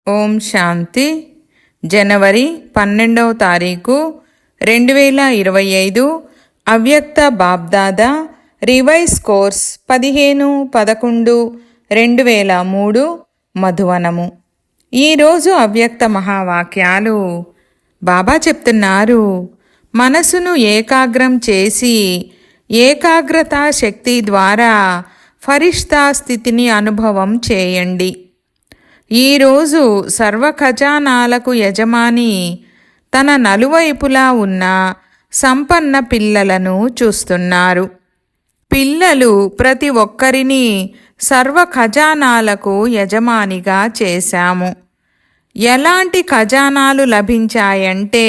ఓం శాంతి. జనవరి 12వ తారీఖు 2025 అవ్యక్త BapDada revise course 15-11-2003 మధువనము. ఈరోజు అవ్యక్త మహావాక్యాలు. బాబా చెప్తున్నారు, మనసును ఏకాగ్రం చేసి ఏకాగ్రతా శక్తి ద్వారా ఫరిష్తా స్థితిని అనుభవం చేయండి. ఈరోజు సర్వ ఖజానాలకు యజమాని తన నలువైపులా ఉన్న సంపన్న పిల్లలను చూస్తున్నారు. పిల్లలు ప్రతి ఒక్కరిని సర్వ ఖజానాలకు యజమానిగా చేశాము. ఎలాంటి ఖజానాలు లభించాయంటే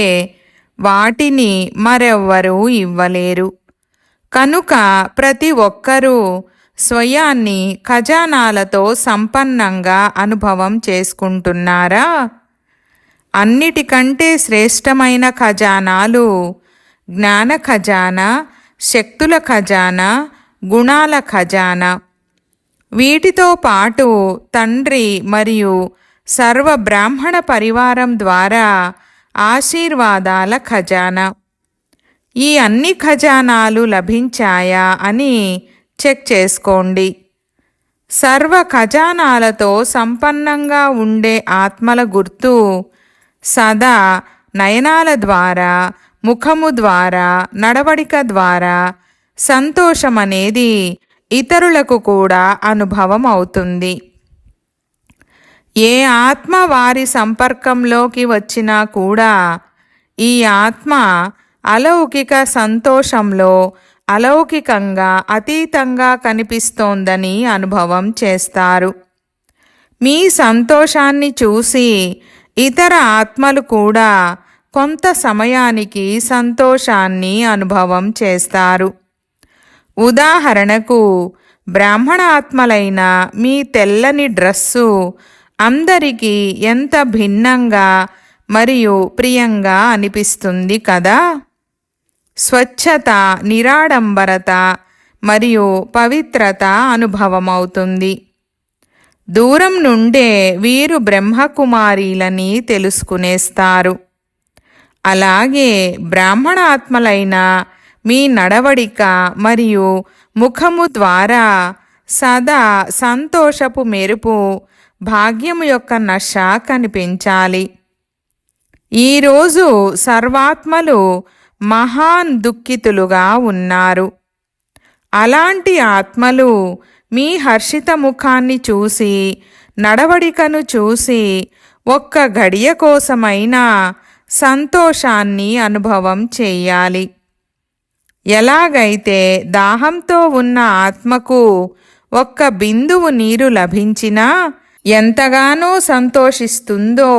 వాటిని మరెవ్వరూ ఇవ్వలేరు. కనుక ప్రతి ఒక్కరూ స్వయాన్ని ఖజానాలతో సంపన్నంగా అనుభవం చేసుకుంటున్నారా? అన్నిటికంటే శ్రేష్టమైన ఖజానాలు జ్ఞాన ఖజానా, శక్తుల ఖజానా, గుణాల ఖజానా. వీటితో పాటు తండ్రి మరియు సర్వ బ్రాహ్మణ పరివారం ద్వారా ఆశీర్వాదాల ఖజానా. ఈ అన్ని ఖజానాలు లభించాయా అని చెక్ చేసుకోండి. సర్వ ఖజానాలతో సంపన్నంగా ఉండే ఆత్మల గుర్తు సదా నయనాల ద్వారా, ముఖము ద్వారా, నడవడిక ద్వారా సంతోషమనేది ఇతరులకు కూడా అనుభవం అవుతుంది. ఏ ఆత్మ వారి సంపర్కంలోకి వచ్చినా కూడా ఈ ఆత్మ అలౌకిక సంతోషంలో అలౌకికంగా అతీతంగా కనిపిస్తోందని అనుభవం చేస్తారు. మీ సంతోషాన్ని చూసి ఇతర ఆత్మలు కూడా కొంత సమయానికి సంతోషాన్ని అనుభవం చేస్తారు. ఉదాహరణకు, బ్రాహ్మణ ఆత్మలైన మీ తెల్లని డ్రస్సు అందరికీ ఎంత భిన్నంగా మరియు ప్రియంగా అనిపిస్తుంది కదా. స్వచ్ఛత, నిరాడంబరత మరియు పవిత్రత అనుభవమవుతుంది. దూరం నుండే వీరు బ్రహ్మకుమారీలని తెలుసుకునేస్తారు. అలాగే బ్రాహ్మణ ఆత్మలైన మీ నడవడిక మరియు ముఖము ద్వారా సదా సంతోషపు మెరుపు, భాగ్యము యొక్క నష కనిపించాలి. ఈరోజు సర్వాత్మలు మహాన్ దుఃఖితులుగా ఉన్నారు. అలాంటి ఆత్మలు మీ హర్షిత ముఖాన్ని చూసి, నడవడికను చూసి ఒక్క గడియ కోసమైనా సంతోషాన్ని అనుభవం చేయాలి. ఎలాగైతే దాహంతో ఉన్న ఆత్మకు ఒక్క బిందువు నీరు లభించినా ఎంతగానో సంతోషిస్తుందో,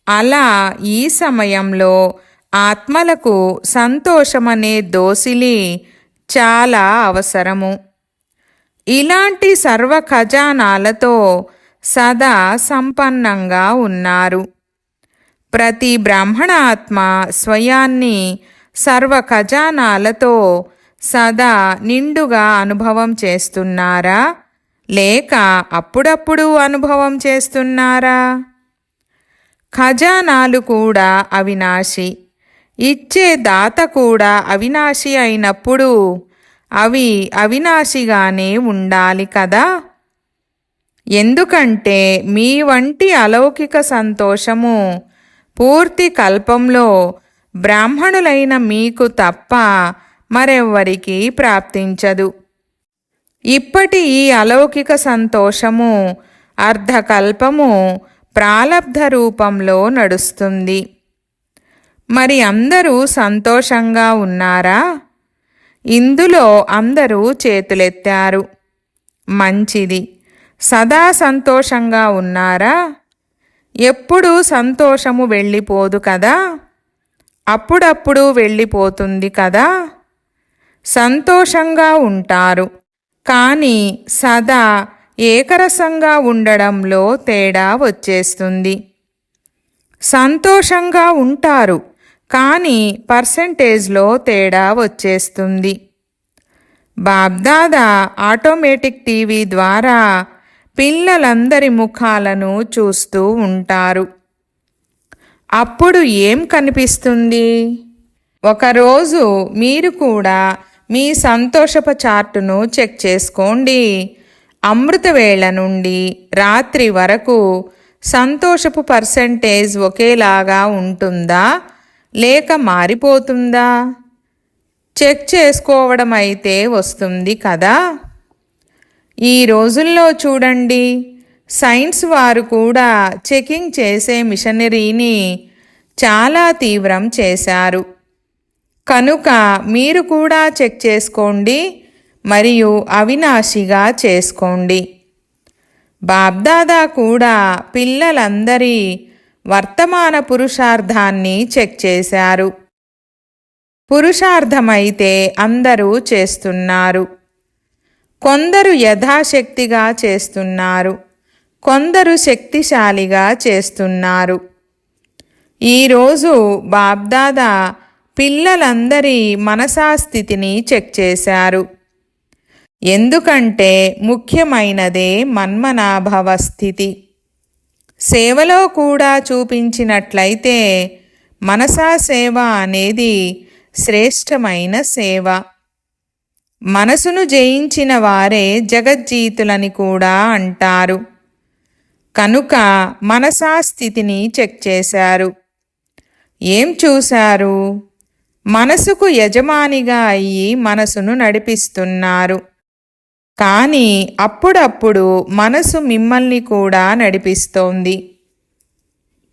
అలా ఈ సమయంలో ఆత్మలకు సంతోషమనే దోసిలి చాలా అవసరము. ఇలాంటి సర్వ ఖజానాలతో సదా సంపన్నంగా ఉన్నారు. ప్రతి బ్రాహ్మణ ఆత్మ స్వయాన్ని సర్వ ఖజానాలతో సదా నిండుగా అనుభవం చేస్తున్నారా, లేక అప్పుడప్పుడు అనుభవం చేస్తున్నారా? ఖజానాలు కూడా అవినాశి, ఇచ్చే దాత కూడా అవినాశి అయినప్పుడు అవి అవినాశిగానే ఉండాలి కదా. ఎందుకంటే మీ వంటి అలౌకిక సంతోషము పూర్తి కల్పంలో బ్రాహ్మణులైన మీకు తప్ప మరెవ్వరికీ ప్రాప్తించదు. ఇప్పటి ఈ అలౌకిక సంతోషము అర్ధకల్పము ప్రాలబ్ధ రూపంలో నడుస్తుంది. మరి అందరూ సంతోషంగా ఉన్నారా? ఇందులో అందరూ చేతులెత్తారు. మంచిది. సదా సంతోషంగా ఉన్నారా? ఎప్పుడూ సంతోషము వెళ్ళిపోదు కదా, అప్పుడప్పుడు వెళ్ళిపోతుంది కదా. సంతోషంగా ఉంటారు, కానీ సదా ఏకరసంగా ఉండడంలో తేడా వచ్చేస్తుంది. సంతోషంగా ఉంటారు, కానీ పర్సెంటేజ్లో తేడా వచ్చేస్తుంది. బాబ్దాదా ఆటోమేటిక్ టీవీ ద్వారా పిల్లలందరి ముఖాలను చూస్తూ ఉంటారు. అప్పుడు ఏం కనిపిస్తుంది? ఒకరోజు మీరు కూడా మీ సంతోషపు చార్టును చెక్ చేసుకోండి. అమృతవేళ నుండి రాత్రి వరకు సంతోషపు పర్సెంటేజ్ ఒకేలాగా ఉంటుందా లేక మారిపోతుందా? చెక్ చేసుకోవడం అయితే వస్తుంది కదా. ఈ రోజుల్లో చూడండి, సైన్స్ వారు కూడా చెకింగ్ చేసే మిషనరీని చాలా తీవ్రం చేశారు. కనుక మీరు కూడా చెక్ చేసుకోండి మరియు అవినాశిగా చేసుకోండి. బాబ్దాదా కూడా పిల్లలందరి వర్తమాన పురుషార్థాన్ని చెక్ చేశారు. పురుషార్థమైతే అందరూ చేస్తున్నారు. కొందరు యథాశక్తిగా చేస్తున్నారు, కొందరు శక్తిశాలిగా చేస్తున్నారు. ఈరోజు బాబ్దాదా పిల్లలందరి మనసాస్థితిని చెక్ చేశారు. ఎందుకంటే ముఖ్యమైనదే మన్మనాభవ స్థితి. సేవలో కూడా చూపించినట్లయితే మనసా సేవ అనేది శ్రేష్టమైన సేవ. మనసును జయించిన వారే జగజ్జీతులని కూడా అంటారు. కనుక మనసా స్థితిని చెక్ చేశారు. ఏం చూశారు? మనసుకు యజమానిగా అయ్యి మనసును నడిపిస్తున్నారు. కానీ అప్పుడప్పుడు మనసు మిమ్మల్ని కూడా నడిపిస్తోంది.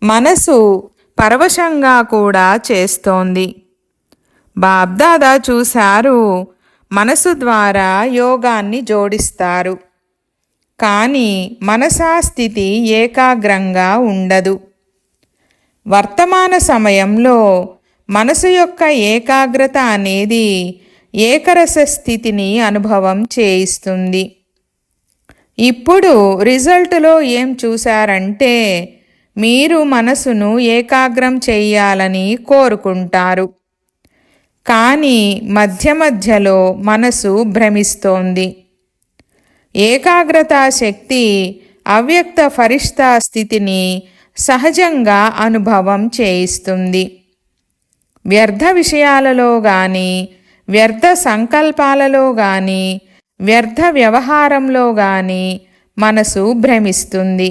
మనసు పరవశంగా కూడా చేస్తోంది. బాబ్దాదా చూశారు, మనసు ద్వారా యోగాన్ని జోడిస్తారు. కానీ మనసా స్థితి ఏకాగ్రంగా ఉండదు. వర్తమాన సమయంలో మనసు యొక్క ఏకాగ్రత అనేది ఏకరస స్థితిని అనుభవం చేయిస్తుంది. ఇప్పుడు రిజల్టులో ఏం చూశారంటే, మీరు మనసును ఏకాగ్రం చెయ్యాలని కోరుకుంటారు. కానీ మధ్య మధ్యలో మనసు భ్రమిస్తోంది. ఏకాగ్రతా శక్తి అవ్యక్త ఫరిష్తా స్థితిని సహజంగా అనుభవం చేయిస్తుంది. వ్యర్థ విషయాలలో గాని, వ్యర్థ సంకల్పాలలో గాని, వ్యర్థ వ్యవహారంలో గాని మనసు భ్రమిస్తుంది.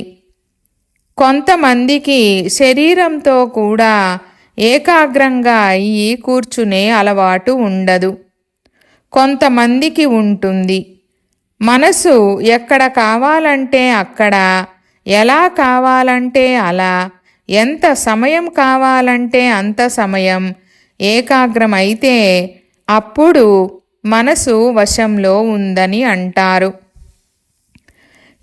కొంతమందికి శరీరంతో కూడా ఏకాగ్రంగా అయ్యి కూర్చునే అలవాటు ఉండదు. కొంతమందికి ఉంటుంది. మనసు ఎక్కడ కావాలంటే అక్కడ, ఎలా కావాలంటే అలా, ఎంత సమయం కావాలంటే అంత సమయం ఏకాగ్రమైతే అప్పుడు మనసు వశంలో ఉందని అంటారు.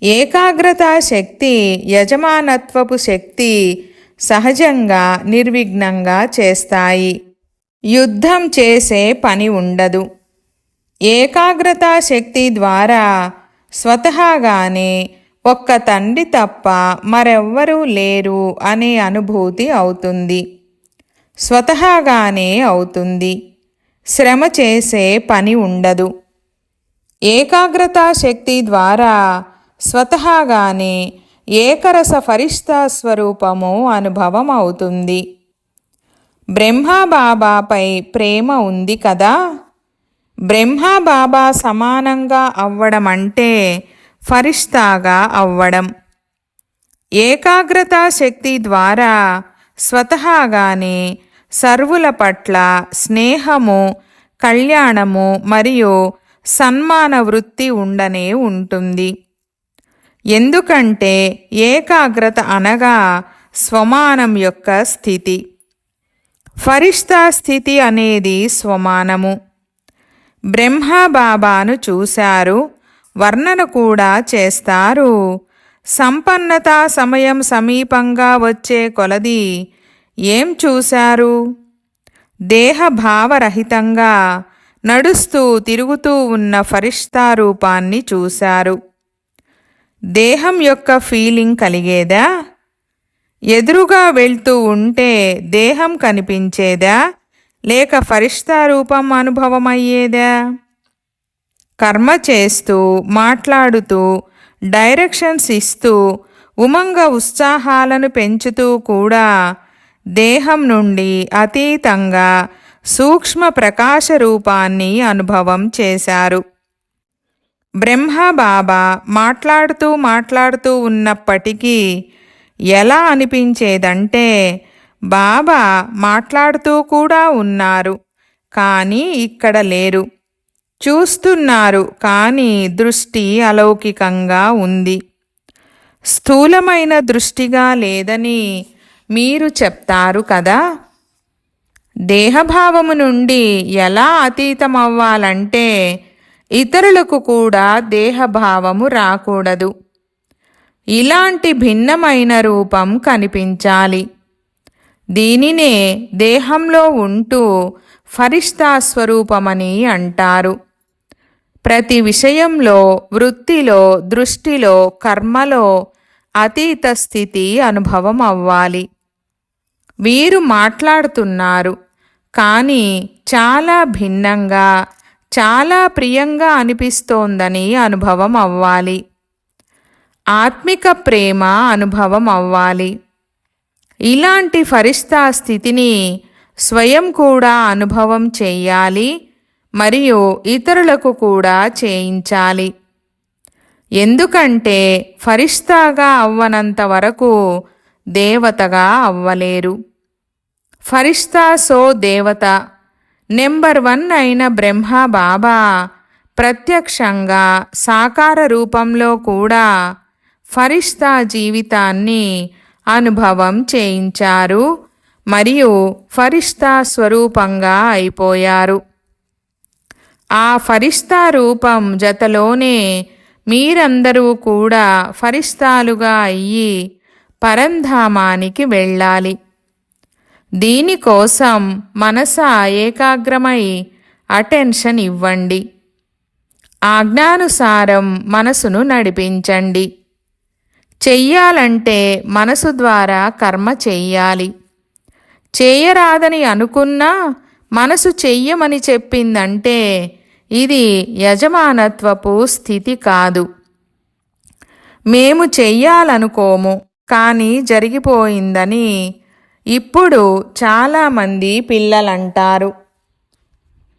ఏకాగ్రతా శక్తి, యజమానత్వపు శక్తి సహజంగా నిర్విఘ్నంగా చేస్తాయి. యుద్ధం చేసే పని ఉండదు. ఏకాగ్రతా శక్తి ద్వారా స్వతహాగానే ఒక్క తండ్రి తప్ప మరెవ్వరూ లేరు అనే అనుభూతి అవుతుంది. స్వతహాగానే అవుతుంది. శ్రమ చేసే పని ఉండదు. ఏకాగ్రతా శక్తి ద్వారా స్వతహాగానే ఏకరస ఫరిష్తా స్వరూపము అనుభవం అవుతుంది. బ్రహ్మబాబాపై ప్రేమ ఉంది కదా. బ్రహ్మబాబా సమానంగా అవ్వడం అంటే ఫరిష్తాగా అవ్వడం. ఏకాగ్రతా శక్తి ద్వారా స్వతహాగానే సర్వుల పట్ల స్నేహము, కళ్యాణము మరియు సన్మాన వృత్తి ఉండనే ఉంటుంది. ఎందుకంటే ఏకాగ్రత అనగా స్వమానం యొక్క స్థితి. ఫరిష్తా స్థితి అనేది స్వమానము. బ్రహ్మబాబాను చూశారు, వర్ణన కూడా చేస్తారు. సంపన్నతా సమయం సమీపంగా వచ్చే కొలది ఏం చూశారు? దేహభావరహితంగా నడుస్తూ తిరుగుతూ ఉన్న ఫరిష్తా రూపాన్ని చూశారు. దేహం యొక్క ఫీలింగ్ కలిగేదా? ఎదురుగా వెళ్తూ ఉంటే దేహం కనిపించేదా లేక ఫరిష్తా రూపం అనుభవమయ్యేదా? కర్మ చేస్తూ, మాట్లాడుతూ, డైరెక్షన్స్ ఇస్తూ ఉమంగ ఉత్సాహాలను పెంచుతూ కూడా దేహం నుండి అతీతంగా సూక్ష్మ ప్రకాశ రూపాన్ని అనుభవం చేశారు. బ్రహ్మబాబా మాట్లాడుతూ ఉన్నప్పటికీ ఎలా అనిపించేదంటే బాబా మాట్లాడుతూ కూడా ఉన్నారు, కానీ ఇక్కడ లేరు. చూస్తున్నారు, కానీ దృష్టి అలౌకికంగా ఉంది. స్థూలమైన దృష్టిగా లేదని మీరు చెప్తారు కదా. దేహభావము నుండి ఎలా అతీతమవ్వాలంటే ఇతరులకు కూడా దేహభావము రాకూడదు. ఇలాంటి భిన్నమైన రూపం కనిపించాలి. దీనినే దేహంలో ఉంటూ ఫరిష్తా స్వరూపమని అంటారు. ప్రతి విషయంలో, వృత్తిలో, దృష్టిలో, కర్మలో అతీత స్థితి అనుభవం అవ్వాలి. వీరు మాట్లాడుతున్నారు, కానీ చాలా భిన్నంగా, చాలా ప్రియంగా అనిపిస్తోందని అనుభవం అవ్వాలి. ఆత్మిక ప్రేమ అనుభవం అవ్వాలి. ఇలాంటి ఫరిష్తా స్థితిని స్వయం కూడా అనుభవం చెయ్యాలి మరియు ఇతరులకు కూడా చేయించాలి. ఎందుకంటే ఫరిష్తాగా అవ్వనంత వరకు దేవతగా అవ్వలేరు. ఫరిష్తా సో దేవత నెంబర్ 1 అయిన బ్రహ్మ బాబా ప్రత్యక్షంగా సాకార రూపంలో కూడా ఫరిష్తా జీవితాన్ని అనుభవం చేయించారు మరియు ఫరిష్తా స్వరూపంగా అయిపోయారు. ఆ ఫరిష్తా రూపం జతలోనే మీరందరూ కూడా ఫరిష్తాలుగా అయ్యి పరంధామానికి వెళ్ళాలి. దీనికోసం మనస ఏకాగ్రమై అటెన్షన్ ఇవ్వండి. ఆజ్ఞానుసారం మనసును నడిపించండి. చెయ్యాలంటే మనసు ద్వారా కర్మ చెయ్యాలి. చేయరాదని అనుకున్నా మనసు చెయ్యమని చెప్పిందంటే ఇది యజమానత్వపు స్థితి కాదు. మేము చెయ్యాలనుకోము, కానీ జరిగిపోయిందని ఇప్పుడు చాలామంది పిల్లలంటారు.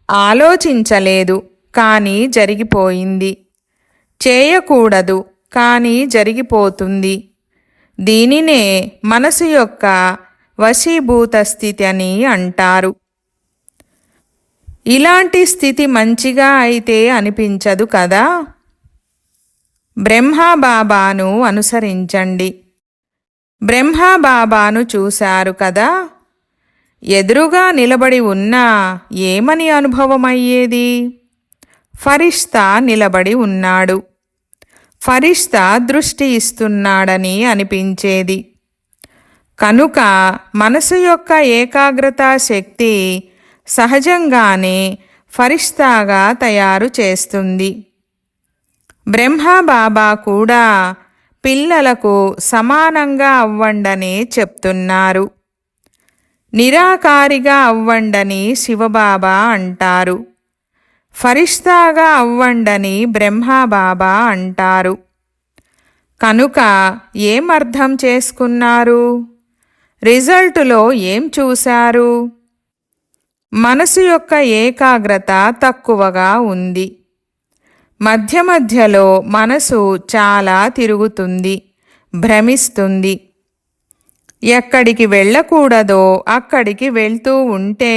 ఆలోచించలేదు, కానీ జరిగిపోయింది. చేయకూడదు, కానీ జరిగిపోతుంది. దీనినే మనసు యొక్క వశీభూత స్థితి అని అంటారు. ఇలాంటి స్థితి మంచిగా అయితే అనిపించదు కదా. బ్రహ్మబాబాను అనుసరించండి. బ్రహ్మబాబాను చూశారు కదా. ఎదురుగా నిలబడి ఉన్నా ఏమని అనుభవమయ్యేది? ఫరిష్తా నిలబడి ఉన్నాడు, ఫరిష్తా దృష్టి ఇస్తున్నాడని అనిపించేది. కనుక మనసు యొక్క ఏకాగ్రతా శక్తి సహజంగానే ఫరిష్తాగా తయారు చేస్తుంది. బ్రహ్మబాబా కూడా పిల్లలకు సమానంగా అవ్వండనే చెప్తున్నారు. నిరాకారిగా అవ్వండని శివబాబా అంటారు. ఫరిష్తాగా అవ్వండని బ్రహ్మబాబా అంటారు. కనుక ఏం అర్థం చేసుకున్నారు? రిజల్టులో ఏం చూశారు? మనసు యొక్క ఏకాగ్రత తక్కువగా ఉంది. మధ్య మధ్యలో మనసు చాలా తిరుగుతుంది, భ్రమిస్తుంది. ఎక్కడికి వెళ్ళకూడదో అక్కడికి వెళ్తూ ఉంటే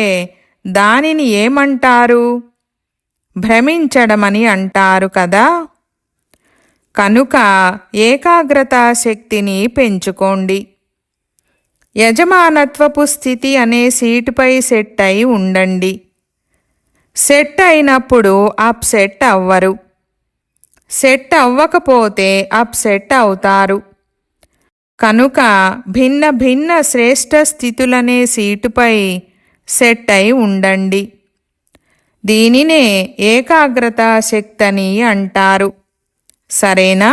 దానిని ఏమంటారు? భ్రమించడమని అంటారు కదా. కనుక ఏకాగ్రతా శక్తిని పెంచుకోండి. యజమానత్వపు స్థితి అనే సీటుపై సెట్ అయి ఉండండి. సెట్ అయినప్పుడు అప్సెట్ అవ్వరు. సెట్ అవ్వకపోతే అప్సెట్ అవుతారు. కనుక భిన్న భిన్న శ్రేష్ఠ స్థితులనే సీటుపై సెట్ అయి ఉండండి. దీనినే ఏకాగ్రతా శక్తి అని అంటారు. సరేనా?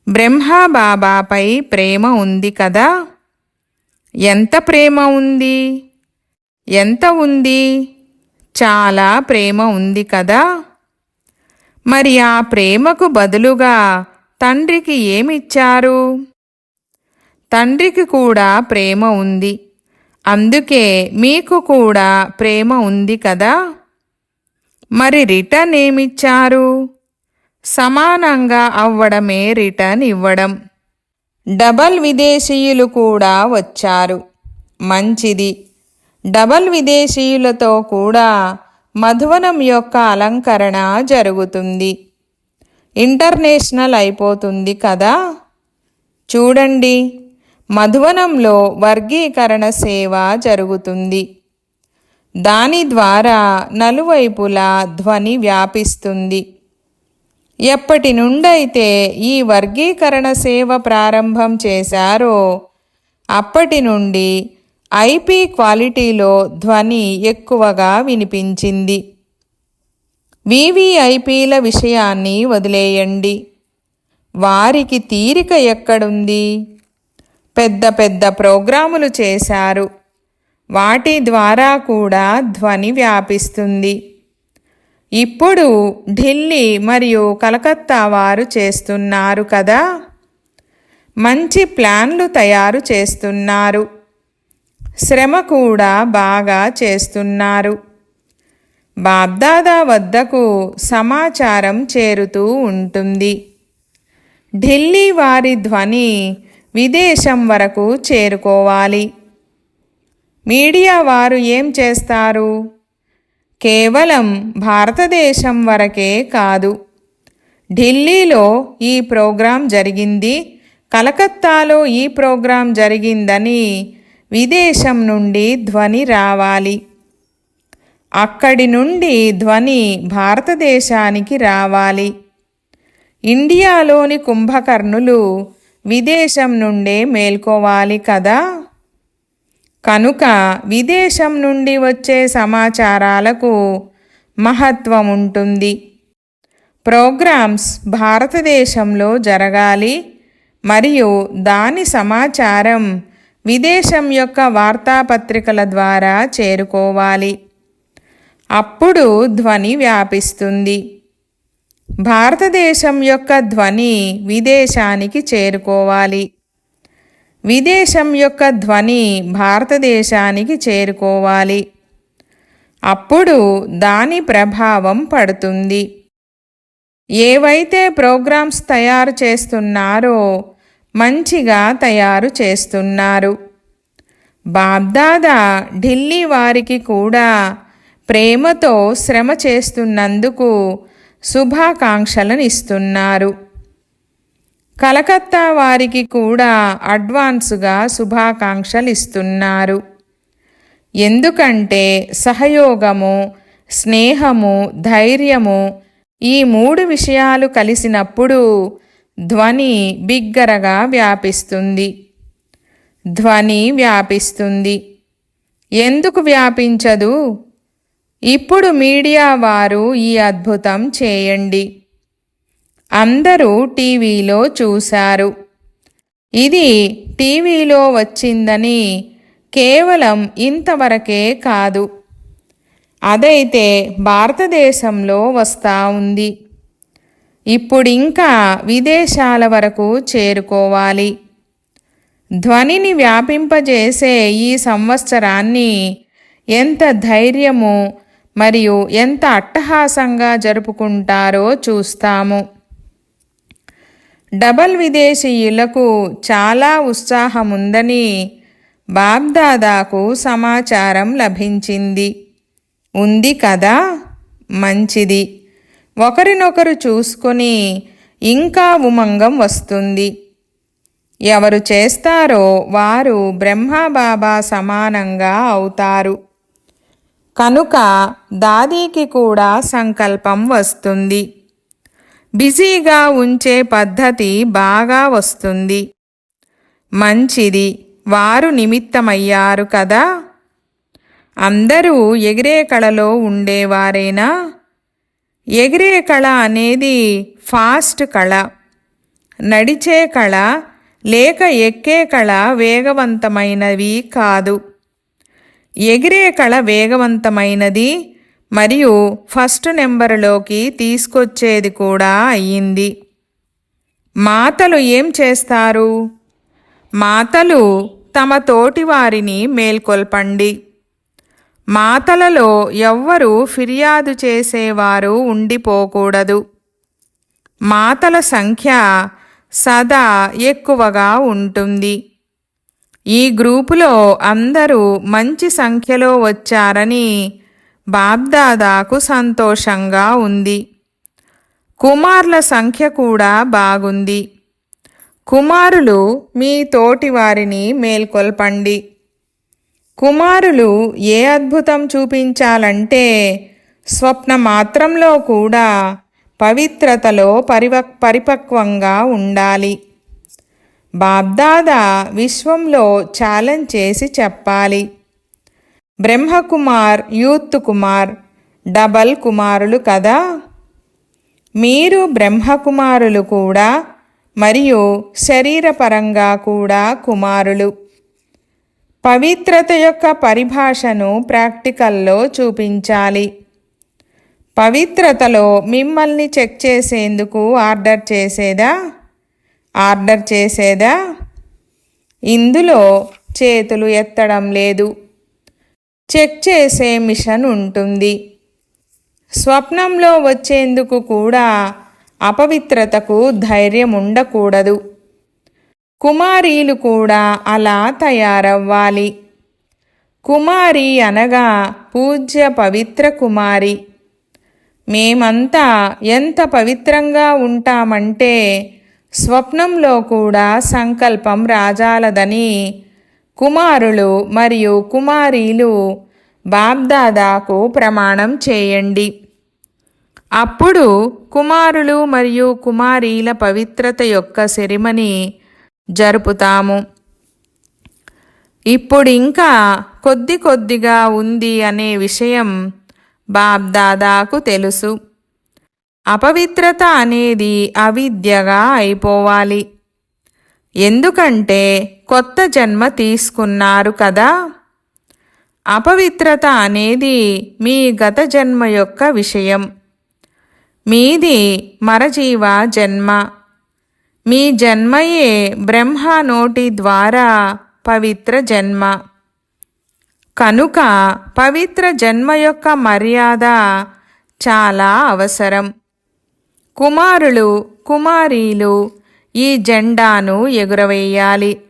బ్రహ్మబాబాపై ప్రేమ ఉంది కదా. ఎంత ప్రేమ ఉంది? ఎంత ఉంది? చాలా ప్రేమ ఉంది కదా. మరి ఆ ప్రేమకు బదులుగా తండ్రికి ఏమిచ్చారు? తండ్రికి కూడా ప్రేమ ఉంది. అందుకే మీకు కూడా ప్రేమ ఉంది కదా. మరి రిటర్న్ ఏమిచ్చారు? సమానంగా అవ్వడమే రిటర్న్ ఇవ్వడం. డబల్ విదేశీయులు కూడా వచ్చారు. మంచిది. డబల్ విదేశీయులతో కూడా మధువనం యొక్క అలంకరణ జరుగుతుంది. ఇంటర్నేషనల్ అయిపోతుంది కదా. చూడండి, మధువనంలో వర్గీకరణ సేవ జరుగుతుంది. దాని ద్వారా నలువైపులా ధ్వని వ్యాపిస్తుంది. ఎప్పటి నుండైతే ఈ వర్గీకరణ సేవ ప్రారంభం చేశారో అప్పటి నుండి ఐపీ క్వాలిటీలో ధ్వని ఎక్కువగా వినిపించింది. వివిఐపీల విషయాన్ని వదిలేయండి. వారికి తీరిక ఎక్కడుంది? పెద్ద పెద్ద ప్రోగ్రాములు చేశారు. వాటి ద్వారా కూడా ధ్వని వ్యాపిస్తుంది. ఇప్పుడు ఢిల్లీ మరియు కలకత్తా వారు చేస్తున్నారు కదా. మంచి ప్లాన్లు తయారు చేస్తున్నారు. శ్రమ కూడా బాగా చేస్తున్నారు. బాబ్దాదా వద్దకు సమాచారం చేరుతూ ఉంటుంది. ఢిల్లీ వారి ధ్వని విదేశం వరకు చేరుకోవాలి. మీడియా వారు ఏం చేస్తారు? కేవలం భారతదేశం వరకే కాదు. ఢిల్లీలో ఈ ప్రోగ్రాం జరిగింది, కలకత్తాలో ఈ ప్రోగ్రాం జరిగిందని విదేశం నుండి ధ్వని రావాలి. అక్కడి నుండి ధ్వని భారతదేశానికి రావాలి. ఇండియాలోని కుంభకర్ణులు విదేశం నుండే మేల్కోవాలి కదా. కనుక విదేశం నుండి వచ్చే సమాచారాలకు మహత్వం ఉంటుంది. ప్రోగ్రామ్స్ భారతదేశంలో జరగాలి మరియు దాని సమాచారం విదేశం యొక్క వార్తాపత్రికల ద్వారా చేరుకోవాలి. అప్పుడు ధ్వని వ్యాపిస్తుంది. భారతదేశం యొక్క ధ్వని విదేశానికి చేరుకోవాలి. విదేశం యొక్క ధ్వని భారతదేశానికి చేరుకోవాలి. అప్పుడు దాని ప్రభావం పడుతుంది. ఏవైతే ప్రోగ్రామ్స్ తయారు చేస్తున్నారో మంచిగా తయారు చేస్తున్నారు. బాబ్దాదా ఢిల్లీ వారికి కూడా ప్రేమతో శ్రమ చేస్తున్నందుకు శుభాకాంక్షలను ఇస్తున్నారు. కలకత్తా వారికి కూడా అడ్వాన్సుగా శుభాకాంక్షలు ఇస్తున్నారు. ఎందుకంటే సహయోగము, స్నేహము, ధైర్యము ఈ 3 విషయాలు కలిసినప్పుడు ధ్వని బిగ్గరగా వ్యాపిస్తుంది. ధ్వని వ్యాపిస్తుంది. ఎందుకు వ్యాపించదు? ఇప్పుడు మీడియా వారు ఈ అద్భుతం చేయండి. అందరూ టీవీలో చూశారు. ఇది టీవీలో వచ్చిందని కేవలం ఇంతవరకే కాదు, అదైతే భారతదేశంలో వస్తూ ఉంది. ఇప్పుడింకా విదేశాల వరకు చేరుకోవాలి. ధ్వనిని వ్యాపింపజేసే ఈ సంవత్సరాన్ని ఎంత ధైర్యము మరియు ఎంత అట్టహాసంగా జరుపుకుంటారో చూస్తాము. డబల్ విదేశీయులకు చాలా ఉత్సాహముందని బాబ్దాదాకు సమాచారం లభించింది. ఉంది కదా. మంచిది. ఒకరినొకరు చూసుకొని ఇంకా ఉమంగం వస్తుంది. ఎవరు చేస్తారో వారు బ్రహ్మబాబా సమానంగా అవుతారు. కనుక దాదీకి కూడా సంకల్పం వస్తుంది. బిజీగా ఉంచే పద్ధతి బాగా వస్తుంది. మంచిది. వారు నిమిత్తమయ్యారు కదా. అందరూ ఎగిరే కళలో ఉండేవారేనా? ఎగిరే కళ అనేది ఫాస్ట్ కళ. నడిచే కళ లేక ఎక్కే కళ వేగవంతమైనవి కాదు. ఎగిరే కళ వేగవంతమైనది మరియు ఫస్ట్ నెంబరులోకి తీసుకొచ్చేది కూడా అయ్యింది. మాతలు ఏం చేస్తారు? మాతలు తమ తోటి వారిని మేల్కొల్పండి. మాతలలో ఎవ్వరూ ఫిర్యాదు చేసేవారు ఉండిపోకూడదు. మాతల సంఖ్య సదా ఎక్కువగా ఉంటుంది. ఈ గ్రూపులో అందరూ మంచి సంఖ్యలో వచ్చారని బాబ్దాదాకు సంతోషంగా ఉంది. కుమార్ల సంఖ్య కూడా బాగుంది. కుమారులు మీ తోటి వారిని మేల్కొల్పండి. కుమారులు ఏ అద్భుతం చూపించాలంటే స్వప్న మాత్రంలో కూడా పవిత్రతలో పరిపక్వంగా ఉండాలి. బాబ్దాదా విశ్వంలో ఛాలెంజ్ చేసి చెప్పాలి. బ్రహ్మకుమార్, యూత్ కుమార్ డబల్ కుమారులు కదా. మీరు బ్రహ్మకుమారులు కూడా మరియు శరీరపరంగా కూడా కుమారులు. పవిత్రత యొక్క పరిభాషను ప్రాక్టికల్లో చూపించాలి. పవిత్రతలో మిమ్మల్ని చెక్ చేసేందుకు ఆర్డర్ చేసేదా? ఇందులో చేతులు ఎత్తడం లేదు. చెక్ చేసే మిషన్ ఉంటుంది. స్వప్నంలో వచ్చేందుకు కూడా అపవిత్రతకు ధైర్యం ఉండకూడదు. కుమారీలు కూడా అలా తయారవ్వాలి. కుమారి అనగా పూజ్య పవిత్ర కుమారి. మేమంతా ఎంత పవిత్రంగా ఉంటామంటే స్వప్నంలో కూడా సంకల్పం రాజాలదని కుమారులు మరియు కుమారీలు బాబ్దాదాకు ప్రమాణం చేయండి. అప్పుడు కుమారులు మరియు కుమారీల పవిత్రత యొక్క సెరిమనీ జరుపుతాము. ఇప్పుడింకా కొద్దిగా ఉంది అనే విషయం బాబ్దాదాకు తెలుసు. అపవిత్రత అనేది అవిద్యగా అయిపోవాలి. ఎందుకంటే కొత్త జన్మ తీసుకున్నారు కదా. అపవిత్రత అనేది మీ గత జన్మ యొక్క విషయం. మీది మరజీవ జన్మ. మీ జన్మయే బ్రహ్మ నోటి ద్వారా పవిత్ర జన్మ. కనుక పవిత్ర జన్మ యొక్క మర్యాద చాలా అవసరం. కుమారులు కుమారీలు ఈ జెండాను ఎగురవేయాలి.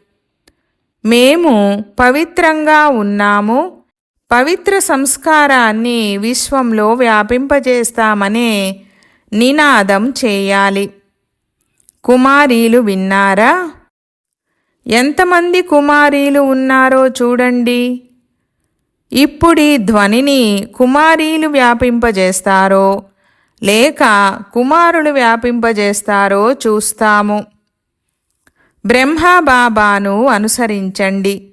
మేము పవిత్రంగా ఉన్నాము, పవిత్ర సంస్కారాన్ని విశ్వంలో వ్యాపింపజేస్తామనే నినాదం చేయాలి. కుమారీలు విన్నారా? ఎంతమంది కుమారీలు ఉన్నారో చూడండి. ఇప్పుడీ ధ్వనిని కుమారీలు వ్యాపింపజేస్తారో లేక కుమారులు వ్యాపింపజేస్తారో చూస్తాము. బ్రహ్మబాబాను అనుసరించండి.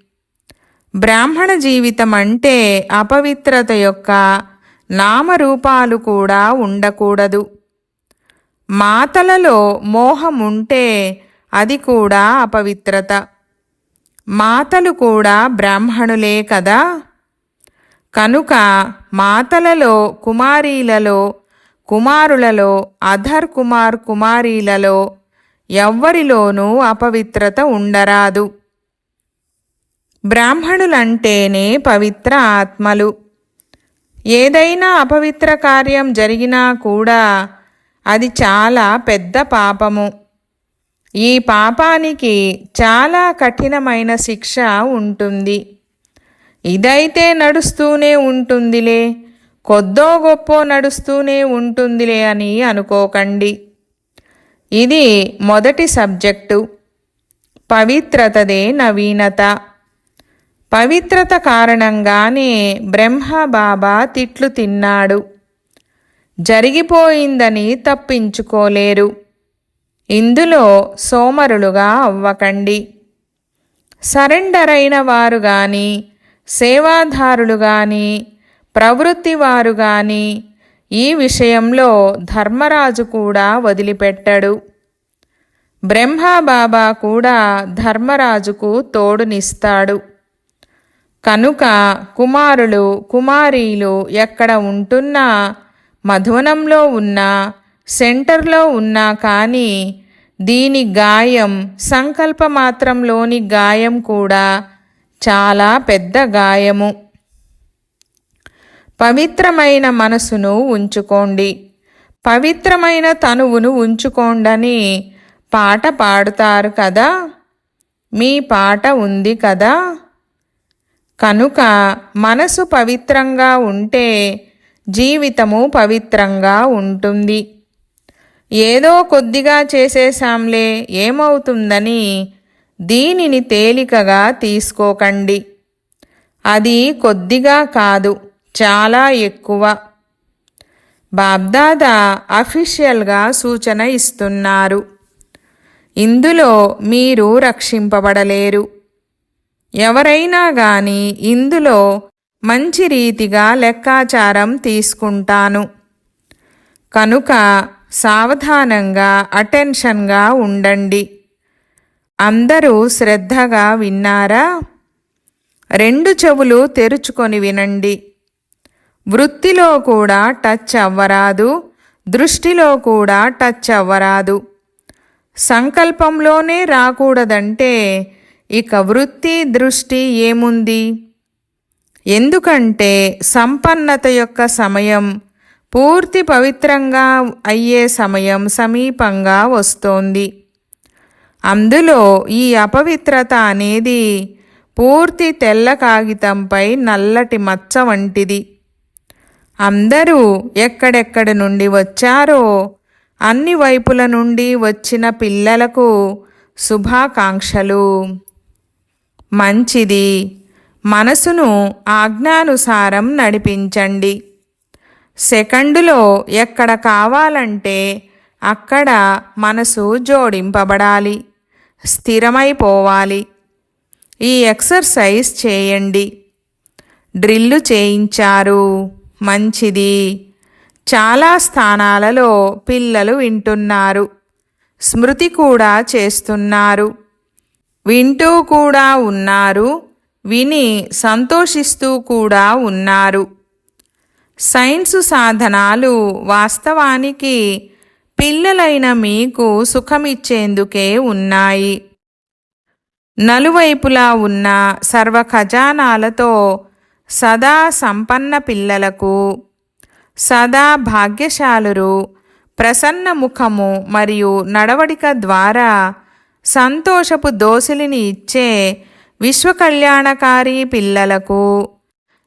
బ్రాహ్మణ జీవితం అంటే అపవిత్రత యొక్క నామరూపాలు కూడా ఉండకూడదు. మాతలలో మోహం ఉంటే అది కూడా అపవిత్రత. మాతలు కూడా బ్రాహ్మణులే కదా. కనుక మాతలలో కుమారీలలో కుమారులలో అధర్ కుమార్ కుమారీలలో ఎవ్వరిలోనూ అపవిత్రత ఉండరాదు. బ్రాహ్మణులంటేనే పవిత్ర ఆత్మలు. ఏదైనా అపవిత్ర కార్యం జరిగినా కూడా అది చాలా పెద్ద పాపము. ఈ పాపానికి చాలా కఠినమైన శిక్ష ఉంటుంది. ఇదైతే నడుస్తూనే ఉంటుందిలే, కొద్దో గొప్పో నడుస్తూనే ఉంటుందిలే అని అనుకోకండి. ఇది మొదటి సబ్జెక్టు. పవిత్రతదే నవీనత. పవిత్రత కారణంగానే బ్రహ్మ బాబా తిట్లు తిన్నాడు. జరిగిపోయిందని తప్పించుకోలేరు. ఇందులో సోమరులుగా అవ్వకండి. సరెండర్ అయిన వారు గాని, సేవాదారులు గాని, ప్రవృత్తివారు గాని ఈ విషయంలో ధర్మరాజు కూడా వదిలిపెట్టడు. బ్రహ్మబాబా కూడా ధర్మరాజుకు తోడునిస్తాడు. కనుక కుమారులు కుమారీలు ఎక్కడ ఉంటున్నా, మధువనంలో ఉన్నా, సెంటర్లో ఉన్నా కానీ దీని గాయం సంకల్పమాత్రంలోని గాయం కూడా చాలా పెద్ద గాయము. పవిత్రమైన మనసును ఉంచుకోండి, పవిత్రమైన తనువును ఉంచుకోండని పాట పాడుతారు కదా. మీ పాట ఉంది కదా. కనుక మనసు పవిత్రంగా ఉంటే జీవితము పవిత్రంగా ఉంటుంది. ఏదో కొద్దిగా చేసేశాంలే ఏమవుతుందని దీనిని తేలికగా తీసుకోకండి. అది కొద్దిగా కాదు, చాలా ఎక్కువ. బాబ్దాదా అఫీషియల్గా సూచన ఇస్తున్నారు. ఇందులో మీరు రక్షింపబడలేరు. ఎవరైనా గాని ఇందులో మంచి రీతిగా లెక్కాచారం తీసుకుంటాను. కనుక సావధానంగా అటెన్షన్గా ఉండండి. అందరూ శ్రద్ధగా విన్నారా? రెండు చెవులు తెరుచుకొని వినండి. వృత్తిలో కూడా టచ్ అవ్వరాదు, దృష్టిలో కూడా టచ్ అవ్వరాదు. సంకల్పంలోనే రాకూడదంటే ఇక వృత్తి దృష్టి ఏముంది? ఎందుకంటే సంపన్నత యొక్క సమయం, పూర్తి పవిత్రంగా అయ్యే సమయం సమీపంగా వస్తోంది. అందులో ఈ అపవిత్రత అనేది పూర్తి తెల్ల కాగితంపై నల్లటి మచ్చ వంటిది. అందరూ ఎక్కడెక్కడి నుండి వచ్చారో అన్ని వైపుల నుండి వచ్చిన పిల్లలకు శుభాకాంక్షలు. మంచిది. మనసును ఆజ్ఞానుసారం నడిపించండి. సెకండులో ఎక్కడ కావాలంటే అక్కడ మనసు జోడింపబడాలి, స్థిరమైపోవాలి. ఈ ఎక్సర్సైజ్ చేయండి. డ్రిల్లు చేయించారు, మంచిది. చాలా స్థానాలలో పిల్లలు వింటున్నారు, స్మృతి కూడా చేస్తున్నారు, వింటూ కూడా ఉన్నారు, విని సంతోషిస్తూ కూడా ఉన్నారు. సైన్సు సాధనాలు వాస్తవానికి పిల్లలైన మీకు సుఖమిచ్చేందుకే ఉన్నాయి. నలువైపులా ఉన్న సర్వ ఖజానాలతో సదా సంపన్న పిల్లలకు, సదా భాగ్యశాలురు, ప్రసన్న ముఖము మరియు నడవడిక ద్వారా సంతోషపు దోసిలిని ఇచ్చే విశ్వకళ్యాణకారి పిల్లలకు,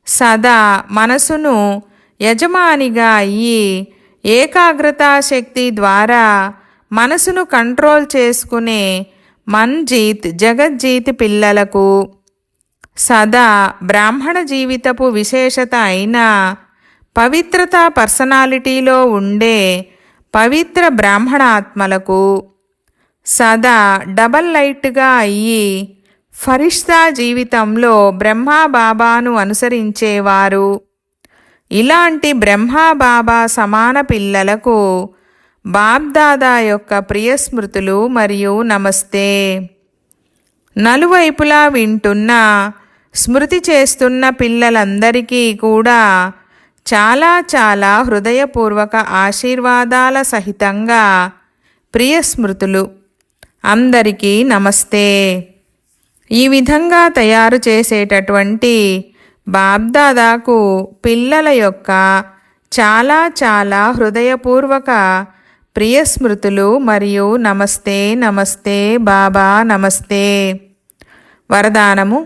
సదా మనసును యజమానిగా అయ్యి ఏకాగ్రతా శక్తి ద్వారా మనసును కంట్రోల్ చేసుకునే మన్జీత్ జగజ్జీత్ పిల్లలకు, సదా బ్రాహ్మణ జీవితపు విశేషత అయిన పవిత్రత పర్సనాలిటీలో ఉండే పవిత్ర బ్రాహ్మణాత్మలకు, సదా డబల్ లైట్గా అయ్యి ఫరిష్తా జీవితంలో బ్రహ్మాబాబాను అనుసరించేవారు, ఇలాంటి బ్రహ్మాబాబా సమాన పిల్లలకు బాబ్దాదా యొక్క ప్రియస్మృతులు మరియు నమస్తే. నలువైపులా వింటున్న, స్మృతి చేస్తున్న పిల్లలందరికీ కూడా చాలా చాలా హృదయపూర్వక ఆశీర్వాదాల సహితంగా ప్రియస్మృతులు. అందరికీ నమస్తే. ఈ విధంగా తయారు చేసేటటువంటి బాబ్దాదాకు పిల్లల యొక్క చాలా చాలా హృదయపూర్వక ప్రియస్మృతులు మరియు నమస్తే. నమస్తే బాబా, నమస్తే. వరదానము: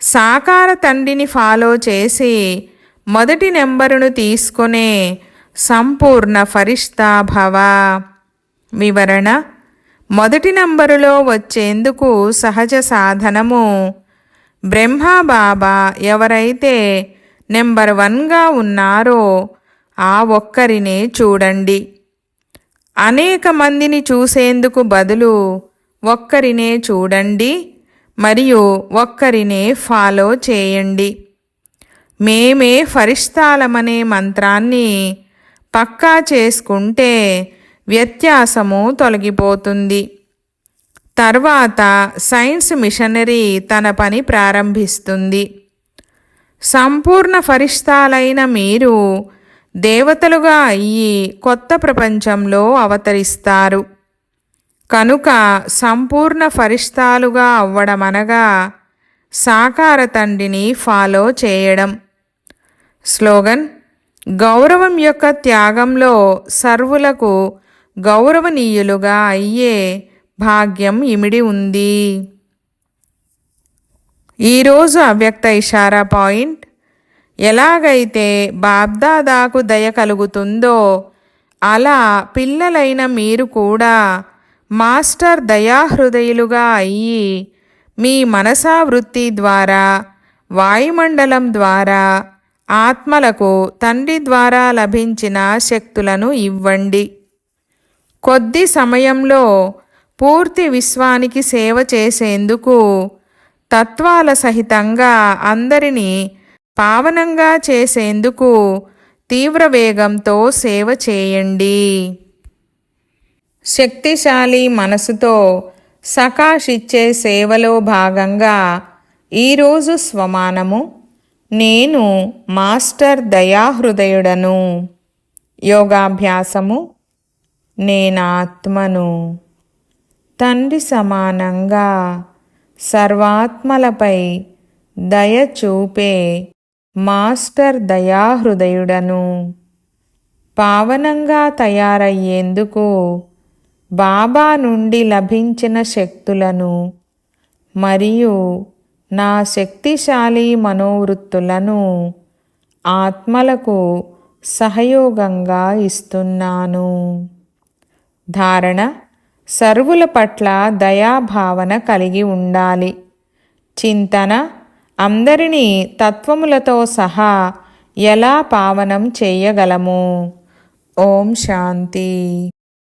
సాకార తండ్రిని ఫాలో చేసి మొదటి నెంబరును తీసుకునే సంపూర్ణ ఫరిష్తా భవ. వివరణ: మొదటి నంబరులో వచ్చేందుకు సహజ సాధనము బ్రహ్మబాబా ఎవరైతే నెంబర్ 1గా ఉన్నారో ఆ ఒక్కరినే చూడండి. అనేక మందిని చూసేందుకు బదులు ఒక్కరినే చూడండి మరియు ఒక్కరినే ఫాలో చేయండి. మేమే ఫరిష్తాలమనే మంత్రాన్ని పక్కా చేసుకుంటే వ్యత్యాసము తొలగిపోతుంది. తర్వాత సైన్స్ మిషనరీ తన పని ప్రారంభిస్తుంది. సంపూర్ణ ఫరిష్తాలైన మీరు దేవతలుగా అయ్యి కొత్త ప్రపంచంలో అవతరిస్తారు. కనుక సంపూర్ణ ఫరిష్తాలుగా అవ్వడమనగా సాకార తండ్రిని ఫాలో చేయడం. స్లోగన్: గౌరవం యొక్క త్యాగంలో సర్వులకు గౌరవనీయులుగా అయ్యే భాగ్యం ఇమిడి ఉంది. ఈరోజు అవ్యక్త ఇషారా పాయింట్: ఎలాగైతే బాబ్దాదాకు దయ కలుగుతుందో అలా పిల్లలైన మీరు కూడా మాస్టర్ దయాహృదయులుగా అయ్యి మీ మనసావృత్తి ద్వారా వాయుమండలం ద్వారా ఆత్మలకు తండ్రి ద్వారా లభించిన శక్తులను ఇవ్వండి. కొద్ది సమయంలో పూర్తి విశ్వానికి సేవ చేసేందుకు తత్వాల సహితంగా అందరినీ పావనంగా చేసేందుకు తీవ్ర వేగంతో సేవ చేయండి. శక్తిశాలి మనసుతో సకాషిచ్చే సేవలో భాగంగా ఈరోజు స్వమానము: నేను మాస్టర్ దయాహృదయుడను. యోగాభ్యాసము: నేనాత్మను. తండ్రి సమానంగా సర్వాత్మలపై దయ చూపే మాస్టర్ దయాహృదయుడను. పావనంగా తయారయ్యేందుకు బాబా నుండి లభించిన శక్తులను మరియు నా శక్తిశాలి మనోవృత్తులను ఆత్మలకు సహయోగంగా ఇస్తున్నాను. ధారణ: సర్వుల పట్ల దయాభావన కలిగి ఉండాలి. చింతన: అందరినీ తత్వములతో సహా ఎలా పావనం చేయగలము. ఓం శాంతి.